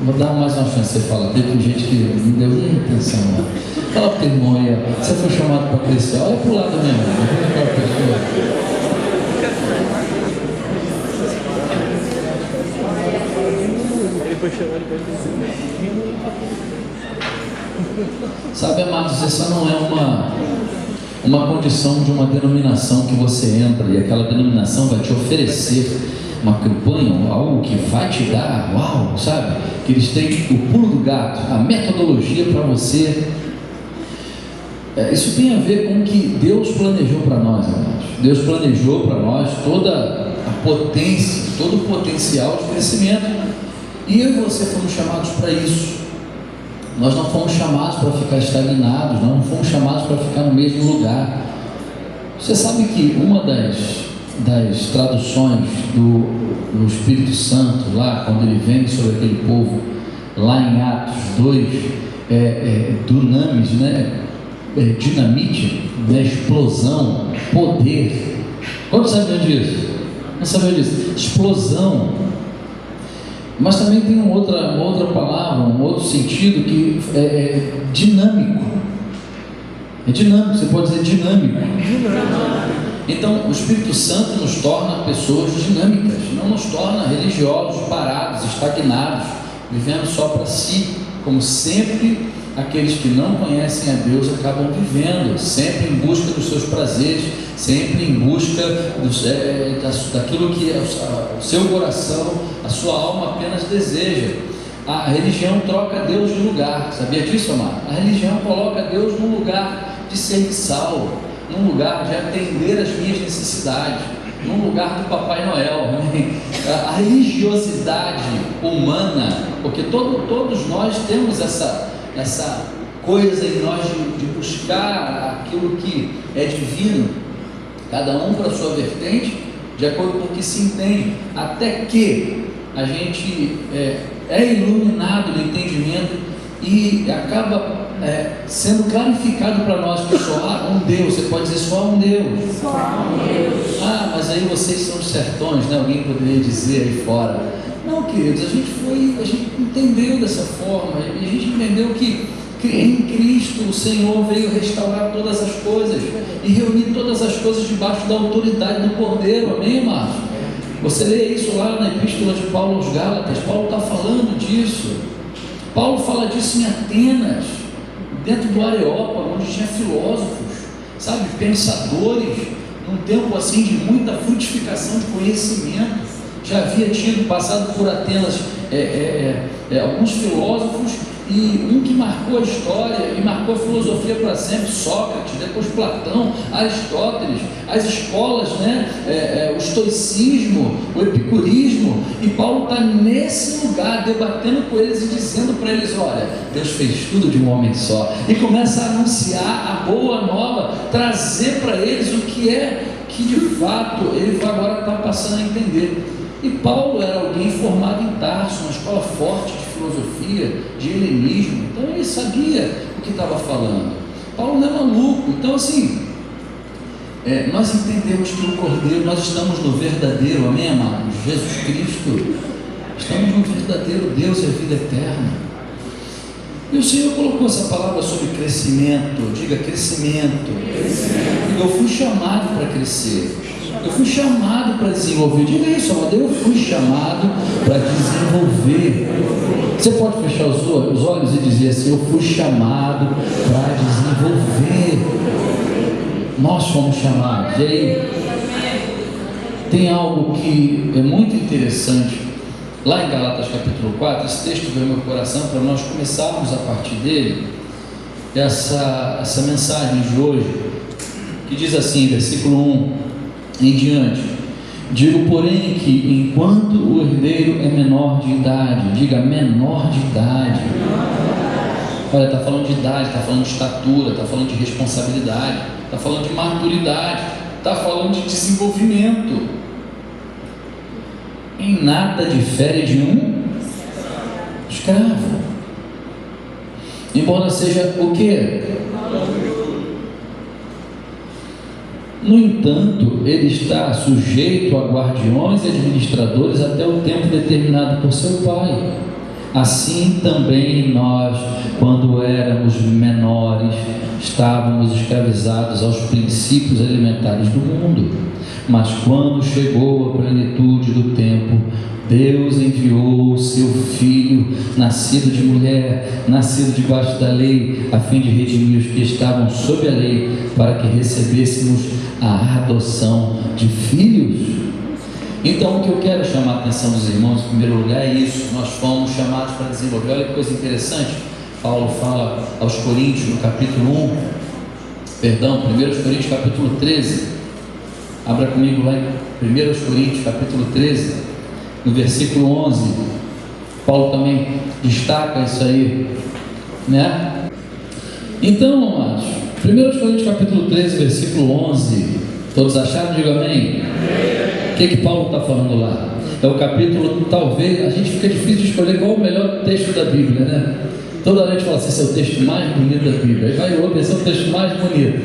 Vou dar mais uma chance. Você fala, teve gente que não deu nem atenção lá. Fala pro teu irmão aí, ó, você foi chamado para crescer. Olha pro lado mesmo. Ele foi chamado para crescer. Sabe, amados, essa não é uma condição de uma denominação que você entra e aquela denominação vai te oferecer uma campanha, algo que vai te dar, uau, sabe? Que eles têm o pulo do gato, a metodologia para você. Isso tem a ver com o que Deus planejou para nós, amados. Deus planejou para nós toda a potência, todo o potencial de crescimento. E eu e você fomos chamados para isso. Nós não fomos chamados para ficar estagnados, não fomos chamados para ficar no mesmo lugar. Você sabe que uma das traduções do Espírito Santo, lá quando ele vem sobre aquele povo, lá em Atos 2, dunamis, né? Dinamite, né? Explosão, poder. Quantos sabiam disso? Não sabiam disso? Explosão. Mas também tem uma outra palavra, um outro sentido que é dinâmico. É dinâmico, você pode dizer dinâmico. Então, o Espírito Santo nos torna pessoas dinâmicas, não nos torna religiosos, parados, estagnados, vivendo só para si, como sempre aqueles que não conhecem a Deus acabam vivendo, sempre em busca dos seus prazeres, sempre em busca daquilo que o seu coração, a sua alma apenas deseja. A religião troca Deus de lugar, sabia disso, amado? A religião coloca Deus num lugar de serviçal, num lugar de atender às minhas necessidades, num lugar do Papai Noel, né? A religiosidade humana, porque todos nós temos essa coisa em nós de buscar aquilo que é divino, cada um para a sua vertente, de acordo com o que se entende, até que a gente é iluminado no entendimento e acaba sendo clarificado para nós que só há um Deus. Você pode dizer só um Deus. Só um Deus. Ah, mas aí vocês são os sertões, né? Alguém poderia dizer aí fora. Não, queridos, a gente entendeu dessa forma, a gente entendeu que em Cristo o Senhor veio restaurar todas as coisas e reunir todas as coisas debaixo da autoridade do Cordeiro, amém, amados? Você lê isso lá na Epístola de Paulo aos Gálatas, Paulo está falando disso. Paulo fala disso em Atenas, dentro do Areópago, onde tinha filósofos, sabe, pensadores, num tempo assim de muita frutificação de conhecimento. Já havia passado por Atenas alguns filósofos, e um que marcou a história e marcou a filosofia para sempre, Sócrates, depois Platão, Aristóteles, as escolas, né? O estoicismo, o epicurismo, e Paulo está nesse lugar debatendo com eles e dizendo para eles: olha, Deus fez tudo de um homem só, e começa a anunciar a boa nova, trazer para eles o que de fato ele vai agora estar passando a entender. E Paulo era alguém formado em Tarso, uma escola forte de filosofia, de helenismo, então ele sabia o que estava falando. Paulo não é maluco. Então assim, nós entendemos que o Cordeiro, nós estamos no verdadeiro, amém, amados? Jesus Cristo, estamos no verdadeiro Deus e a vida eterna. E o Senhor colocou essa palavra sobre crescimento. Diga crescimento. Eu fui chamado para crescer, eu fui chamado para desenvolver. Diga isso, amado, eu fui chamado para desenvolver. Você pode fechar os olhos e dizer assim: eu fui chamado para desenvolver. Nós fomos chamados. E aí, tem algo que é muito interessante lá em Gálatas capítulo 4, esse texto veio ao meu coração para nós começarmos a partir dele essa mensagem de hoje, que diz assim, versículo 1 em diante: digo, porém, que enquanto o herdeiro é menor de idade, diga menor de idade. Olha, está falando de idade, está falando de estatura, está falando de responsabilidade, está falando de maturidade, está falando de desenvolvimento. Em nada difere de um escravo, embora seja o quê? No entanto, ele está sujeito a guardiões e administradores até o tempo determinado por seu pai. Assim também nós, quando éramos menores, estávamos escravizados aos princípios elementares do mundo. Mas quando chegou a plenitude do tempo, Deus enviou o seu Filho, nascido de mulher, nascido debaixo da lei, a fim de redimir os que estavam sob a lei, para que recebêssemos a adoção de filhos. Então, o que eu quero chamar a atenção dos irmãos, em primeiro lugar, é isso. Nós fomos chamados para desenvolver. Olha que coisa interessante. Paulo fala aos Coríntios, no capítulo 1 Coríntios, capítulo 13. Abra comigo lá em 1 Coríntios, capítulo 13, no versículo 11. Paulo também destaca isso aí, né? Então, amados, 1 Coríntios, capítulo 13, versículo 11. Todos acharam? Diga amém. O que Paulo está falando lá? É o capítulo, talvez, a gente fica difícil de escolher qual é o melhor texto da Bíblia, né? Toda hora a gente fala assim, esse é o texto mais bonito da Bíblia. Aí vai outro, esse é o texto mais bonito.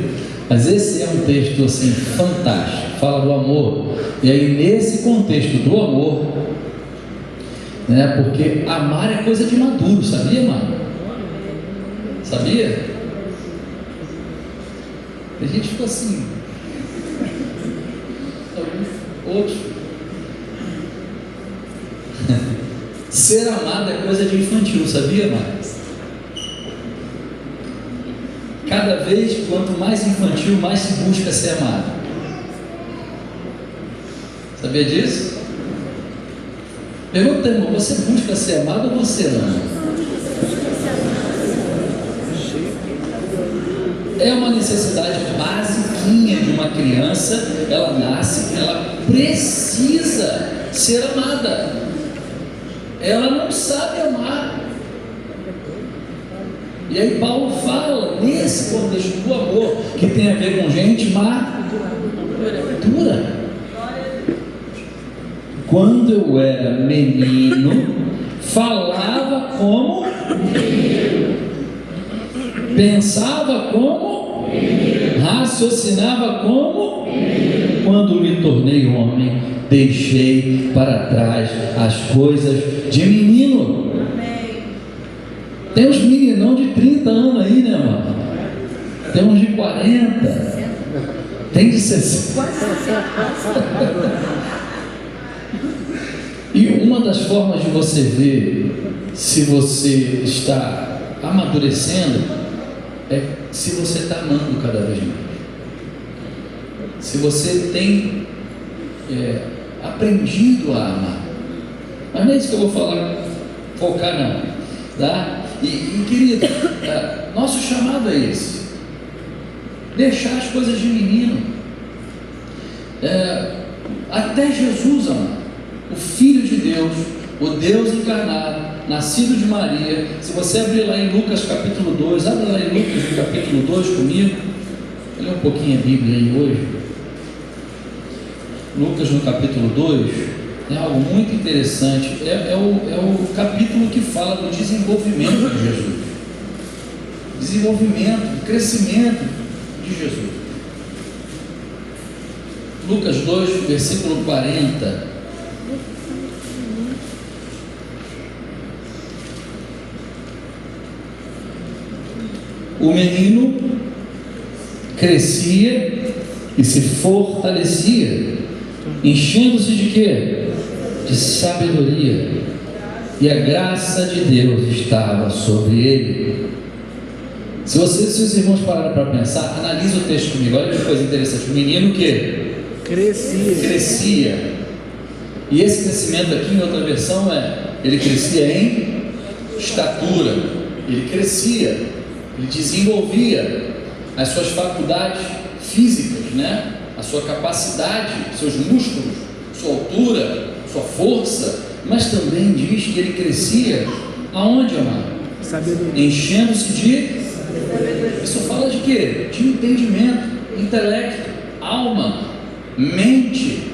Mas esse é um texto assim, fantástico, fala do amor. E aí nesse contexto do amor, né? Porque amar é coisa de maduro, sabia, mano? Sabia? A gente ficou assim, outros. Ser amado é coisa de infantil, sabia, Marcos? Cada vez, quanto mais infantil, mais se busca ser amado. Sabia disso? Pergunta, irmão, você busca ser amado ou você ama? É uma necessidade basiquinha de uma criança. Ela nasce, ela precisa ser amada. Ela não sabe amar. E aí Paulo fala nesse contexto do amor, que tem a ver com gente madura. Quando eu era menino, falava como menino, pensava como menino, raciocinava como menino. Quando me tornei homem, deixei para trás as coisas de menino. Tem uns meninão de 30 anos aí, né, mano? Tem uns de 40, tem de 60. E uma das formas de você ver se você está amadurecendo é se você está amando cada vez mais. Se você tem aprendido a amar. Mas não é isso que eu vou falar, focar não, tá? E querido, nosso chamado é esse: deixar as coisas de menino. Até Jesus, amado, o Filho de Deus, o Deus encarnado, nascido de Maria. Se você abrir lá em Lucas capítulo 2, abre lá em Lucas capítulo 2 comigo, olha um pouquinho a Bíblia aí hoje. Lucas no capítulo 2, é algo muito interessante, é o capítulo que fala do desenvolvimento de Jesus, desenvolvimento, crescimento de Jesus. Lucas 2, versículo 40. O menino crescia e se fortalecia, enchendo-se de quê? De sabedoria, e a graça de Deus estava sobre ele. Se os irmãos pararam para pensar, analisa o texto comigo, olha que coisa interessante. O menino que crescia. E esse crescimento aqui em outra versão ele crescia em estatura, ele crescia, ele desenvolvia as suas faculdades físicas, né? A sua capacidade, seus músculos, sua altura, sua força, mas também diz que ele crescia aonde, amado? Sabedoria. Enchendo-se de sabedoria. Isso fala de quê? De entendimento, intelecto, alma, mente,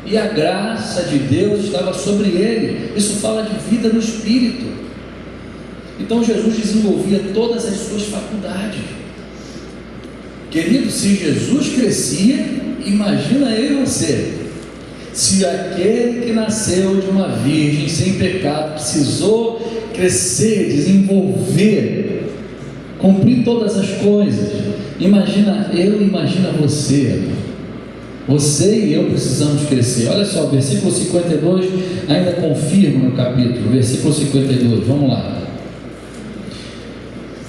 e a graça de Deus estava sobre ele. Isso fala de vida no espírito. Então Jesus desenvolvia todas as suas faculdades. Querido, se Jesus crescia, imagina eu e você. Se aquele que nasceu de uma virgem sem pecado precisou crescer, desenvolver, cumprir todas as coisas. Imagina você. Você e eu precisamos crescer. Olha só, versículo 52 ainda confirma no capítulo, versículo 52, vamos lá.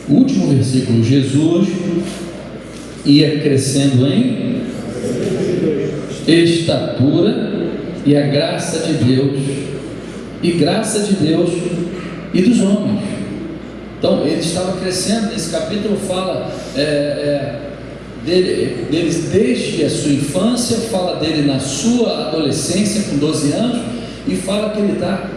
O último versículo: Jesus ia crescendo em estatura e a graça de Deus, e dos homens. Então ele estava crescendo. Nesse capítulo fala deles desde a sua infância, fala dele na sua adolescência com 12 anos, e fala que ele está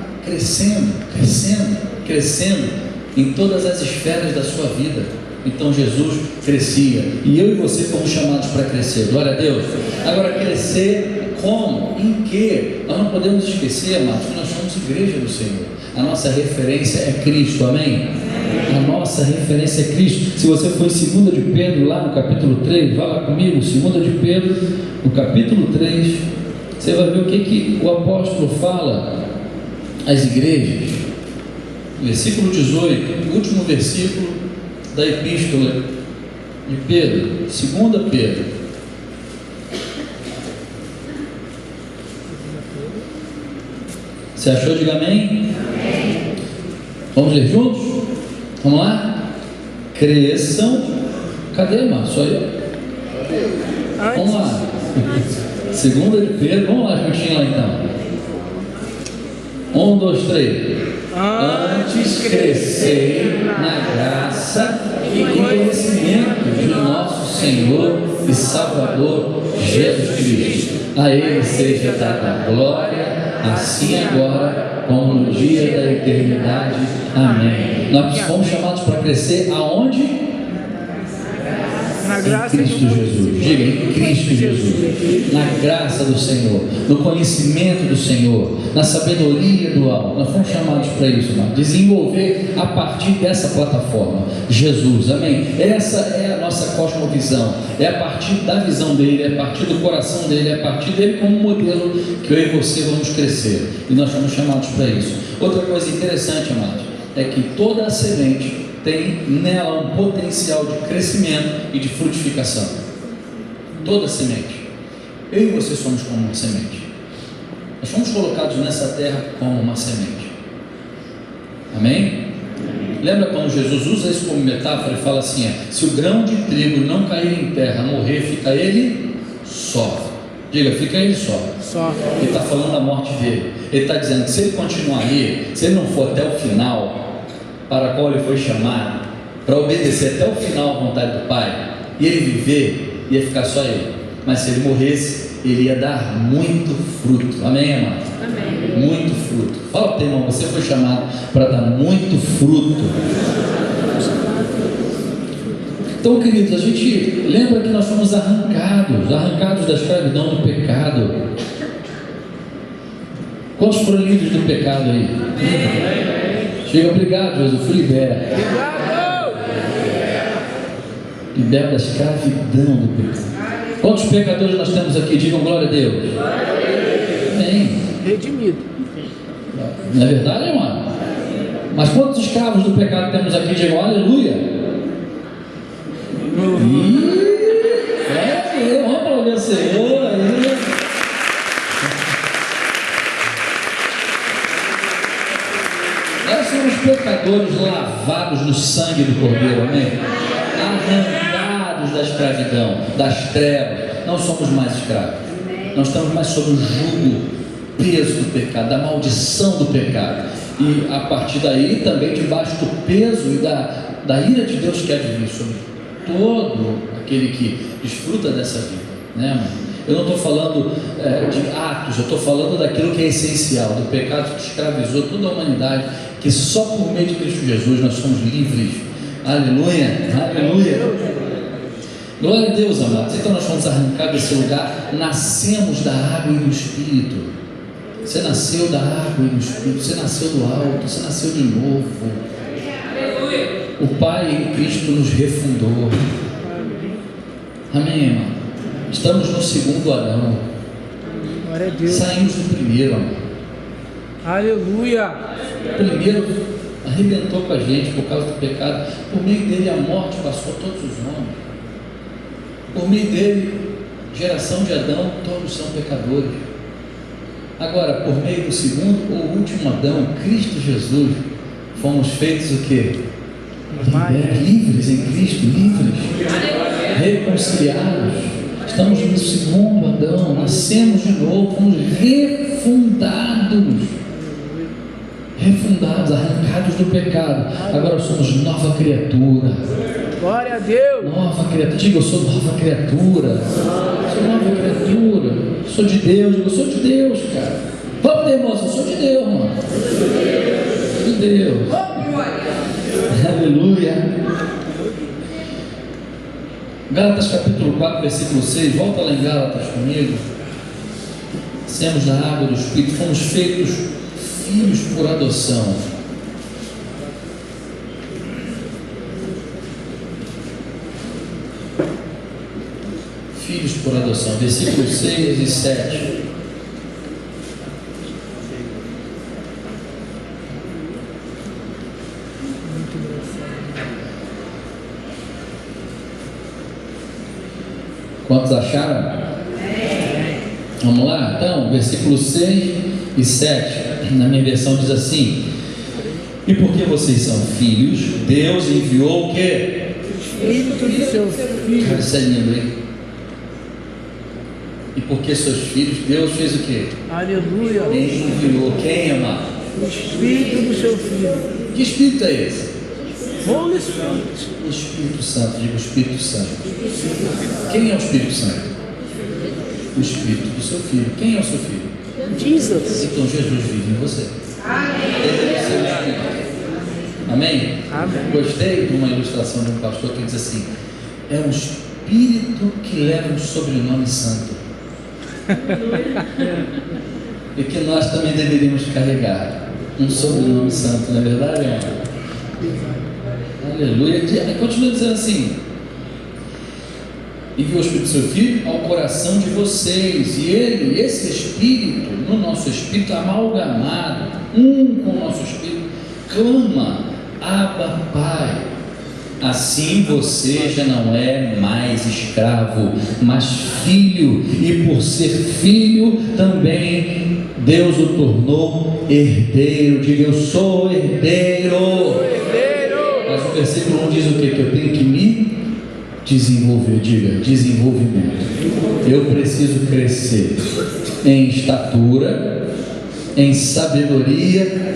crescendo em todas as esferas da sua vida. Então Jesus crescia, e eu e você fomos chamados para crescer. Glória a Deus. Agora, crescer como? Em que? Nós não podemos esquecer, amados, que nós somos igreja do Senhor. A nossa referência é Cristo, amém? A nossa referência é Cristo. Se você for em 2 de Pedro, lá no capítulo 3, vá lá comigo, 2 de Pedro, no capítulo 3, você vai ver o que o apóstolo fala às igrejas. Versículo 18, o último versículo da epístola de Pedro, 2 Pedro. Você achou? Diga amém. Amém. Vamos ler juntos? Vamos lá? Cresçam. Cadê, irmão? Só eu? Vamos lá. 2 de Pedro, vamos lá juntinho lá então. 1, 2, 3. Antes crescei na graça e conhecimento de nosso Senhor e Salvador Jesus Cristo. A Ele seja dada a glória, assim agora como no dia da eternidade. Amém. Nós fomos chamados para crescer aonde? Na graça em Cristo Jesus. Diga, em Cristo Jesus. Na graça do Senhor, no conhecimento do Senhor, na sabedoria do alto. Nós fomos chamados para isso, irmão. Desenvolver a partir dessa plataforma, Jesus, amém? Essa é a nossa cosmovisão. É a partir da visão dele, é a partir do coração dele, é a partir dele como modelo que eu e você vamos crescer. E nós fomos chamados para isso. Outra coisa interessante, amados, é que toda a semente tem nela um potencial de crescimento e de frutificação. Toda semente. Eu e você somos como uma semente. Nós fomos colocados nessa terra como uma semente. Amém? Lembra quando Jesus usa isso como metáfora e fala assim: se o grão de trigo não cair em terra, morrer, fica ele só. Diga, fica ele só. Ele está falando da morte dele. Ele está dizendo que se ele continuar ali, se ele não for até o final para a qual ele foi chamado, para obedecer até o final à vontade do Pai, e ele viver, ia ficar só ele. Mas se ele morresse, ele ia dar muito fruto. Amém, amado? Amém. Muito fruto. Fala para o teu irmão, você foi chamado para dar muito fruto. Então, queridos, a gente lembra que nós fomos arrancados da escravidão do pecado. Quantos foram livres do pecado aí? Chega, obrigado, Jesus, fui liberto. Liberto da escravidão do pecado. Quantos pecadores nós temos aqui? Digam glória a Deus. Amém. Redimido. Não é verdade, irmão? Mas quantos escravos do pecado temos aqui? Digam aleluia. Vamos aplaudir o Senhor. Nós somos pecadores lavados no sangue do Cordeiro, amém? Arrancados da escravidão, das trevas. Não somos mais escravos. Não estamos mais sob o jugo, peso do pecado, da maldição do pecado. E a partir daí também debaixo do peso e da ira de Deus que há de vir sobre todo aquele que desfruta dessa vida, né, amor? Eu não estou falando de atos, eu estou falando daquilo que é essencial, do pecado que escravizou toda a humanidade, que só por meio de Cristo Jesus nós somos livres. Aleluia, aleluia. Glória a Deus, amados. Então nós fomos arrancados desse lugar, nascemos da água e do Espírito. Você nasceu da água e do Espírito, você nasceu do alto, você nasceu de novo. O Pai em Cristo nos refundou. Amém, irmão? Estamos no segundo Adão. Glória a Deus. Saímos do primeiro, amor. Aleluia. Primeiro, a arrebentou com a gente por causa do pecado. Por meio dele a morte passou a todos os homens. Por meio dele, geração de Adão, todos são pecadores. Agora, por meio do segundo ou último Adão, Cristo Jesus, fomos feitos o quê? Livres em Cristo, livres, reconciliados. Estamos no segundo Adão, nascemos de novo, fomos refundados, arrancados do pecado. Agora somos nova criatura. Glória a Deus. Nova criatura. Diga, eu sou nova criatura. Sou nova criatura. Sou de Deus. Diga, eu sou de Deus, cara. Vamos, irmãos, eu sou de Deus, mano. Sou de Deus. Aleluia. Gálatas capítulo 4, versículo 6. Volta lá em Gálatas comigo. Nascemos na água do Espírito. Fomos feitos filhos por adoção. Filhos por adoção, versículos 6 e 7. Quantos acharam? Vamos lá? Então, versículos 6 e 7. Na minha versão diz assim: e porque vocês são filhos, Deus enviou o quê? Espírito de seu filho. Isso é lindo, hein? E porque seus filhos, Deus fez o quê? Aleluia. Enviou. Quem, amado? O Espírito do seu filho. Que Espírito é esse? Holy Spirit. O Espírito Santo. Diga o Espírito Santo. Quem é o Espírito Santo? O Espírito do seu filho. Quem é o seu filho? Jesus. Então Jesus vive em você. Amém? Amém. Gostei de uma ilustração de um pastor que diz assim: é um Espírito que leva um sobrenome santo. E que nós também deveríamos carregar um sobrenome santo, não é verdade, irmão? Aleluia. E continua dizendo assim: enviou o Espírito do seu Filho ao coração de vocês, e ele, esse Espírito, no nosso Espírito amalgamado, com o nosso Espírito, clama: Abba, Pai. Assim você já não é mais escravo, mas filho, e por ser filho também Deus o tornou herdeiro. Diga, eu sou herdeiro. Mas o versículo 1 diz o quê? Que eu tenho que me desenvolver. Diga, desenvolvimento. Eu preciso crescer em estatura, em sabedoria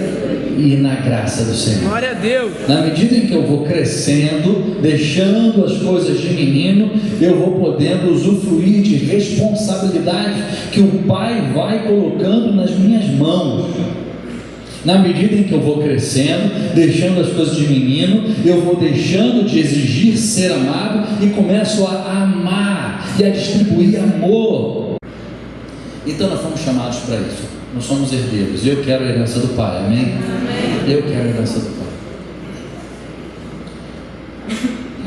e na graça do Senhor. Glória a Deus. Na medida em que eu vou crescendo, deixando as coisas de menino, eu vou podendo usufruir de responsabilidades que o Pai vai colocando nas minhas mãos. Na medida em que eu vou crescendo, deixando as coisas de menino, eu vou deixando de exigir ser amado e começo a amar e a distribuir amor. Então nós fomos chamados para isso. Nós somos herdeiros. Eu quero a herança do Pai, amém? Eu quero a herança do Pai.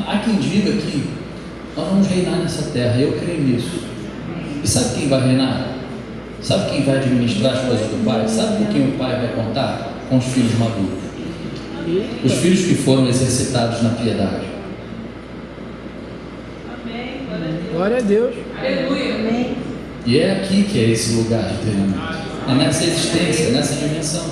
Há quem diga que nós vamos reinar nessa terra. Eu creio nisso. E sabe quem vai reinar? Sabe quem vai administrar as coisas do Pai? Sabe com quem o Pai vai contar? Com os filhos maduros. Os filhos que foram exercitados na piedade. Glória a Deus. Aleluia. E é aqui que é esse lugar de treinamento. É nessa existência, nessa dimensão.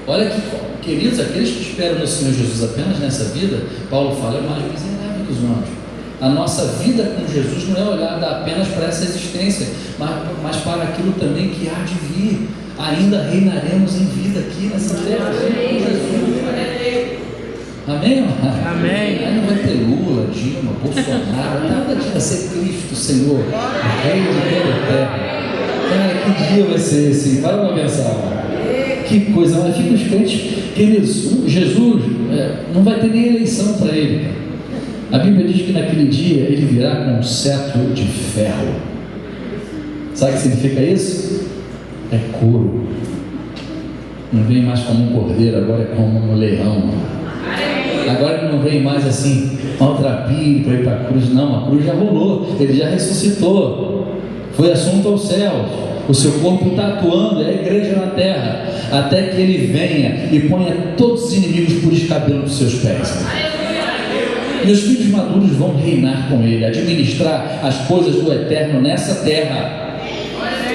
Olha que, queridos, aqueles que esperam no Senhor Jesus apenas nessa vida, Paulo fala, é mais miserável que os anjos. A nossa vida com Jesus não é olhada apenas para essa existência, mas para aquilo também que há de vir. Ainda reinaremos em vida aqui nessa terra com Jesus. Amém? Amém. Aí não vai ter Lula, Dilma, Bolsonaro, nada disso, vai ser Cristo, Senhor, Rei de toda a terra. Cara, que dia vai ser esse? Para pensar. Que coisa, mas fica os crentes, queridos, Jesus não vai ter nem eleição para ele. A Bíblia diz que naquele dia ele virá com um cetro de ferro. Sabe o que significa isso? É couro. Não vem mais como um cordeiro, agora é como um leão. Agora ele não vem mais assim, maltrapilho para ir para a cruz. Não, a cruz já rolou, ele já ressuscitou, foi assunto aos céus. O seu corpo está atuando, é a igreja na terra, até que ele venha e ponha todos os inimigos por escabelo dos seus pés. E os filhos maduros vão reinar com ele, administrar as coisas do eterno nessa terra.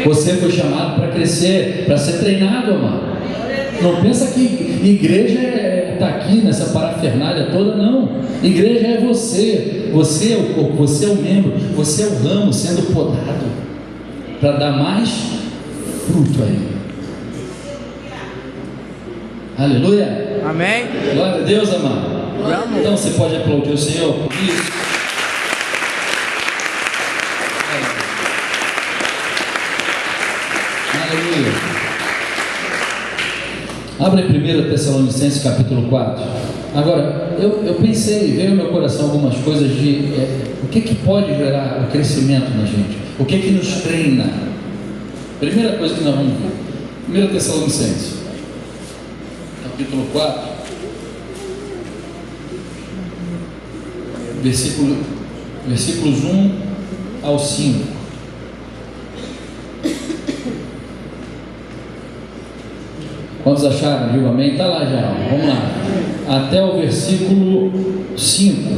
Você foi chamado para crescer, para ser treinado, amado. Não pensa que igreja está aqui nessa parafernália toda, não. Igreja é você. Você é o corpo, você é o membro, você é o ramo sendo podado para dar mais fruto ainda. Aleluia. Amém. Glória a Deus, amado. Então você pode aplaudir o Senhor por isso. Aleluia. Abra em 1 Tessalonicenses capítulo 4. Agora, eu pensei, veio ao meu coração algumas coisas de o que pode gerar o crescimento na gente, o que nos treina. Primeira coisa que nós vamos ver, 1 Tessalonicenses capítulo 4, versículos 1 ao 5. Quantos acharam? Digo amém? Está lá já, vamos lá, até o versículo 5,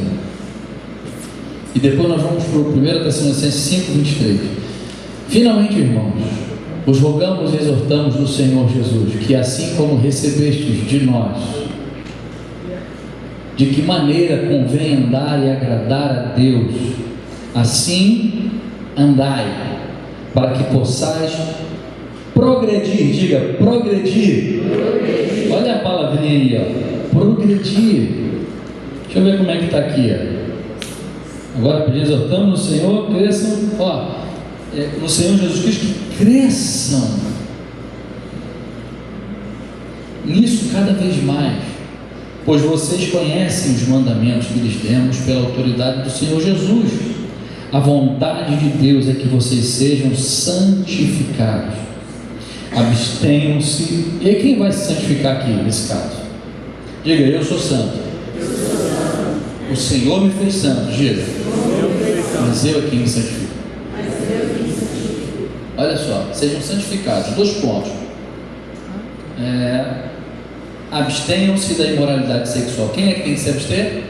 e depois nós vamos para o 1 Tessalonicenses 5, 23. Finalmente, irmãos, os rogamos e exortamos no Senhor Jesus, que assim como recebestes de nós, de que maneira convém andar e agradar a Deus, assim andai, para que possais progredir. Diga, progredir. Olha a palavrinha aí, ó, progredir. Deixa eu ver como é que está aqui, ó. Agora exortamos no Senhor, cresçam, no Senhor Jesus Cristo, que cresçam nisso cada vez mais, pois vocês conhecem os mandamentos que lhes demos pela autoridade do Senhor Jesus. A vontade de Deus é que vocês sejam santificados, abstenham-se. E aí, quem vai se santificar aqui nesse caso? Diga, eu sou santo. O Senhor me fez santo. Diga, mas eu aqui me santifico. Olha só, sejam santificados. 2 pontos. Abstenham-se da imoralidade sexual. Quem é que tem que se abster?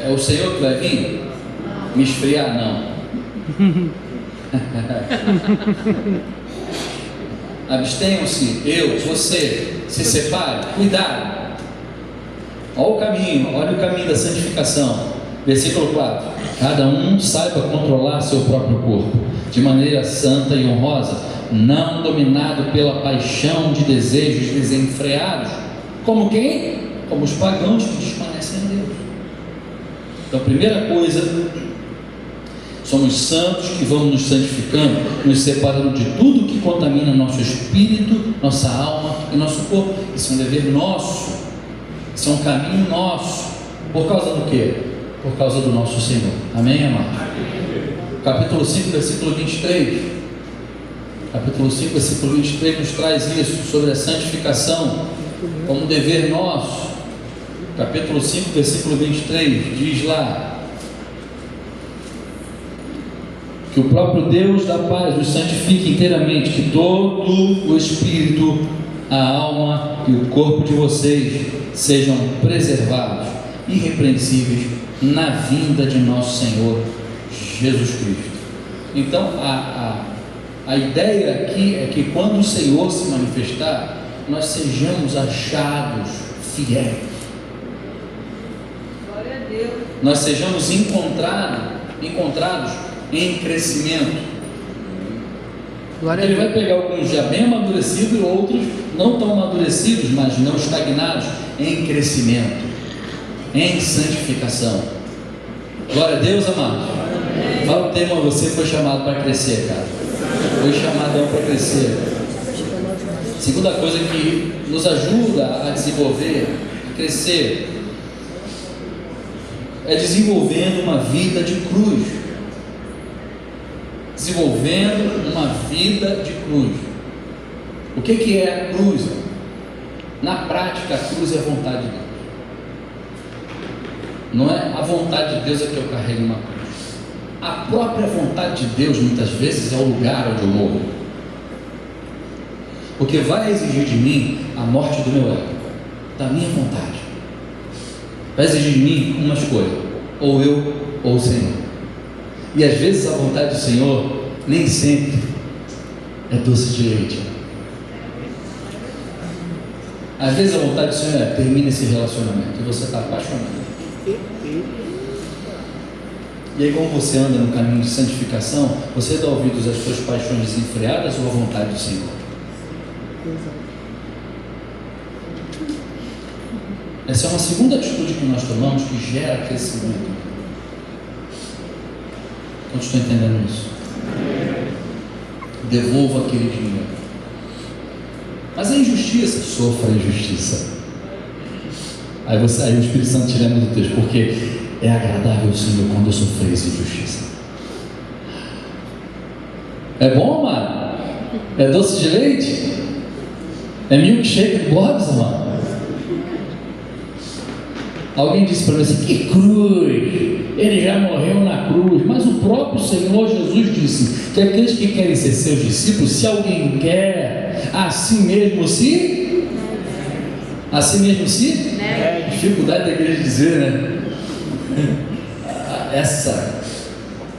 É o Senhor que vai vir me esfriar? Não. Abstenham-se, você, se separe, cuidado. Olha o caminho da santificação. Versículo 4: cada um saiba controlar seu próprio corpo de maneira santa e honrosa, não dominado pela paixão de desejos desenfreados, como quem? Como os pagãos que desconhecem a Deus. Então, primeira coisa, somos santos que vamos nos santificando, nos separando de tudo que contamina nosso espírito, nossa alma e nosso corpo. Isso é um dever nosso, isso é um caminho nosso. Por causa do quê? Por causa do nosso Senhor. Amém, amados? Capítulo 5, versículo 23. Capítulo 5, versículo 23 nos traz isso, sobre a santificação como um dever nosso. Capítulo 5, versículo 23 diz lá que o próprio Deus da paz os santifique inteiramente, que todo o espírito, a alma e o corpo de vocês sejam preservados, irrepreensíveis na vinda de nosso Senhor Jesus Cristo. Então a ideia aqui é que quando o Senhor se manifestar, nós sejamos achados fiéis, nós sejamos encontrados em crescimento. Ele vai pegar alguns já bem amadurecidos e outros não tão amadurecidos, mas não estagnados, em crescimento, em santificação. Glória a Deus, amado. Fala o tema, você foi chamado para crescer, cara. Foi chamadão para crescer. Segunda coisa que nos ajuda a desenvolver, a crescer, é desenvolvendo uma vida de cruz. Desenvolvendo uma vida de cruz. O que é a cruz? Na prática, a cruz é a vontade de Deus. Não é a vontade de Deus é que eu carrego uma cruz. a própria vontade de Deus muitas vezes é o lugar onde eu morro, porque vai exigir de mim a morte do meu ego, da minha vontade. Vai exigir de mim uma escolha, ou eu ou o Senhor. E às vezes a vontade do Senhor nem sempre é doce de leite. Às vezes a vontade do Senhor é: termina esse relacionamento, e você está apaixonado. E aí, como você anda no caminho de santificação, você dá ouvidos às suas paixões desenfreadas ou à vontade do Senhor? Essa é uma segunda atitude que nós tomamos que gera crescimento. Quantos estão entendendo isso? Devolva aquele dinheiro. Mas a injustiça, sofra a injustiça. Aí o Espírito Santo te lembra do texto, porque é agradável ao Senhor quando eu sofreis injustiça. É bom, amado? É doce de leite? É milkshake de Bob's, amado? Alguém disse para mim assim: que cruz, ele já morreu na cruz. Mas o próprio Senhor Jesus disse que aqueles que querem ser seus discípulos, se alguém quer, assim mesmo se dificuldade da igreja dizer, né? Essa,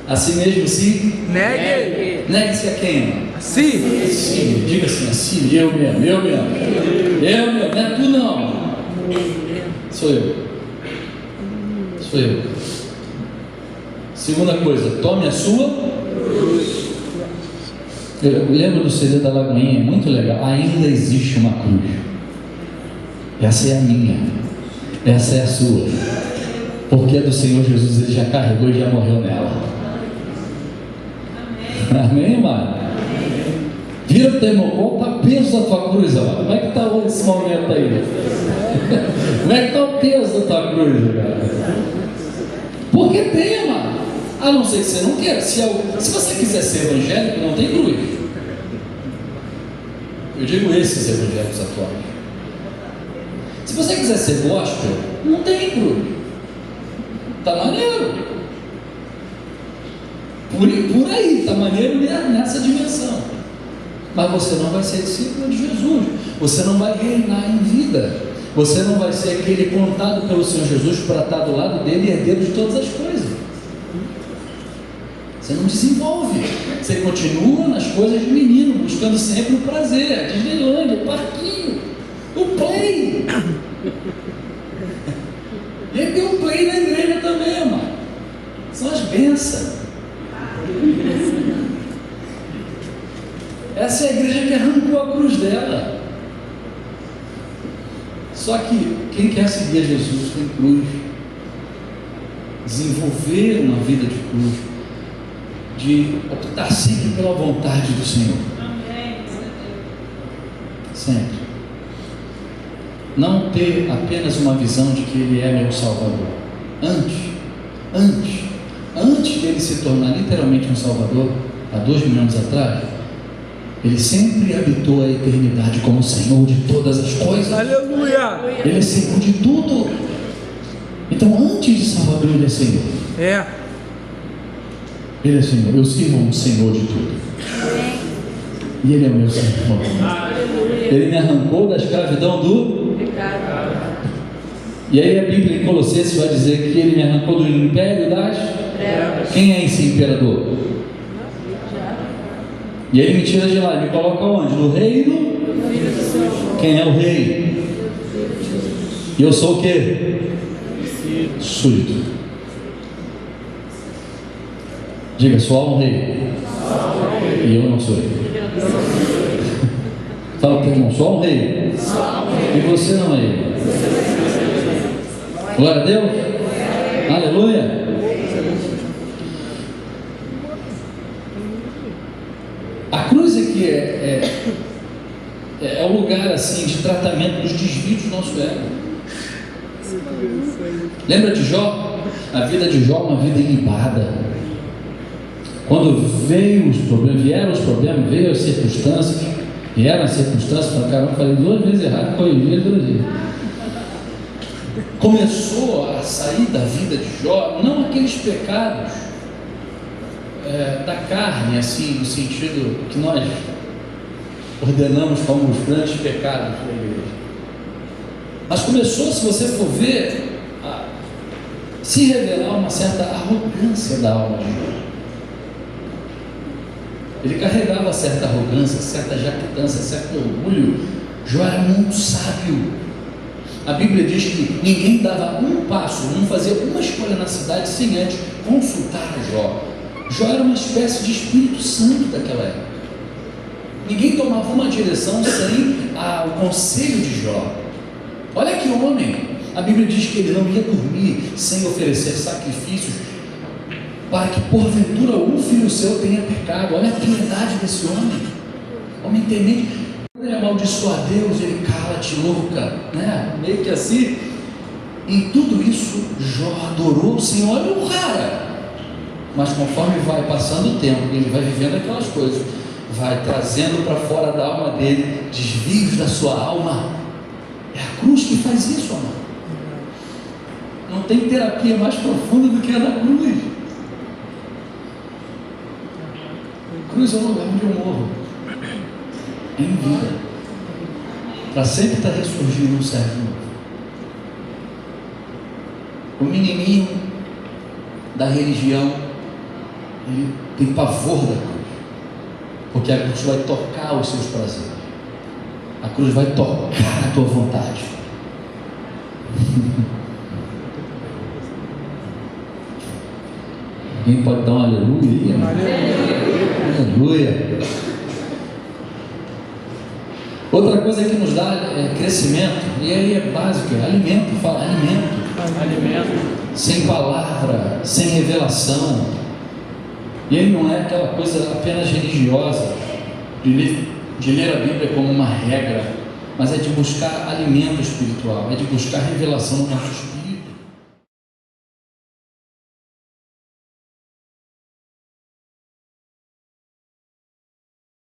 assim mesmo se negue-se a quem? Sim, diga assim, eu mesmo, não é tu não, sou eu. Segunda coisa, tome a sua cruz. Eu lembro do CD da Lagoinha, muito legal. Ainda existe uma cruz. Essa é a minha, essa é a sua, porque a do Senhor Jesus ele já carregou e já morreu nela. Amém, irmão? Vira o teu irmão, qual está o peso da tua cruz? Ó? Como é que está esse momento aí? Como é que está o peso da tua cruz, cara? Porque tem, mano. A não ser que você não queira. Se você quiser ser evangélico, não tem cruz. Eu digo esses evangélicos atuais. Se você quiser ser gospel, não tem cruz. Tá maneiro. Por aí, tá maneiro nessa dimensão. Mas você não vai ser discípulo de Jesus. Você não vai reinar em vida. Você não vai ser aquele contado pelo Senhor Jesus para estar do lado dele e herdeiro de todas as coisas. Você não desenvolve. Você continua nas coisas de menino, buscando sempre o prazer, a Disneylandia, o parquinho, o play. Ele tem um play na igreja também, mano. São as bênçãos. Essa é a igreja que arrancou a cruz dela. Só que quem quer seguir a Jesus tem cruz. Desenvolver uma vida de cruz, de optar sempre pela vontade do Senhor. Sempre. Não ter apenas uma visão de que Ele é meu Salvador. Antes dele se tornar literalmente um Salvador, há 2.000 anos atrás, Ele sempre habitou a eternidade como Senhor de todas as coisas. Aleluia! Ele é Senhor de tudo. Então, antes de Salvador, Ele é Senhor. Ele é Senhor. Eu sirvo um Senhor de tudo. E Ele é o meu Senhor. Ele me arrancou da escravidão do pecado. E aí a Bíblia em Colossenses vai dizer que Ele me arrancou do império das trevas. Quem é esse imperador? E Ele me tira de lá e me coloca onde? No reino? Quem é o rei? E eu sou o quê? Súdito. Diga, sou um rei. E eu não sou rei. Fala para o irmão, sou um rei. E você não é rei. Glória a Deus. Aleluia. A cruz aqui é o lugar assim de tratamento dos desvios do nosso ego. Lembra de Jó? A vida de Jó é uma vida ilibada. Quando vieram os problemas, veio as circunstâncias, vieram as circunstâncias, para caramba, falei 2 vezes errado, corrigi 2 vezes. Começou a sair da vida de Jó, não aqueles pecados da carne, assim, no sentido que nós ordenamos como os grandes pecados da igreja. Mas começou, se você for ver, a se revelar uma certa arrogância da alma de Jó. Ele carregava certa arrogância, certa jactância, certo orgulho. Jó era muito sábio. A Bíblia diz que ninguém dava um passo, não fazia uma escolha na cidade sem antes consultar a Jó. Jó era uma espécie de Espírito Santo daquela época. Ninguém tomava uma direção sem o conselho de Jó. Olha que homem! A Bíblia diz que ele não ia dormir sem oferecer sacrifícios para que porventura um filho seu tenha pecado. Olha a piedade desse homem. Homem temente. Quando ele amaldiçoa a Deus, ele cala-te louca, né? Meio que assim. Em tudo isso, Jó adorou o Senhor e o cara. Mas conforme vai passando o tempo, ele vai vivendo aquelas coisas, vai trazendo para fora da alma dele desvios da sua alma. É a cruz que faz isso, amado. Não tem terapia mais profunda do que a da cruz. A cruz é o lugar onde eu morro em vida, para sempre estar ressurgindo um servo novo. O menininho da religião, ele tem pavor da cruz, porque a cruz vai tocar os seus prazeres, a cruz vai tocar a tua vontade. Alguém pode dar um aleluia? Aleluia. Outra coisa que nos dá crescimento, e aí é básico, é alimento. Fala alimento. Sem palavra, sem revelação. E ele não é aquela coisa apenas religiosa, de ler a Bíblia como uma regra, mas é de buscar alimento espiritual, é de buscar revelação no nosso espírito.